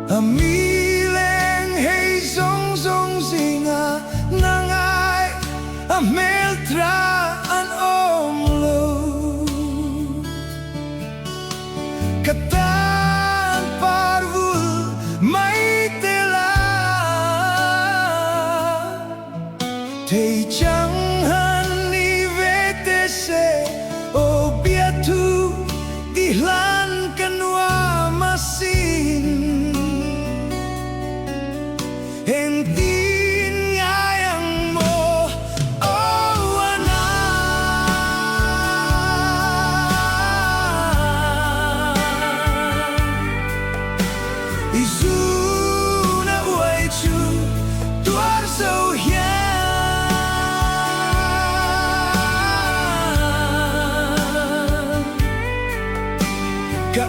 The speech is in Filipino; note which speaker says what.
Speaker 1: Amileng hei song song singa nangai ameltra an omlo katan parvul mai tela Thei chẳng han ni vete se o biatu ihlan kanwa masin Hentin ngayang mo oh ana Isu na uai chu tuar so hian Ka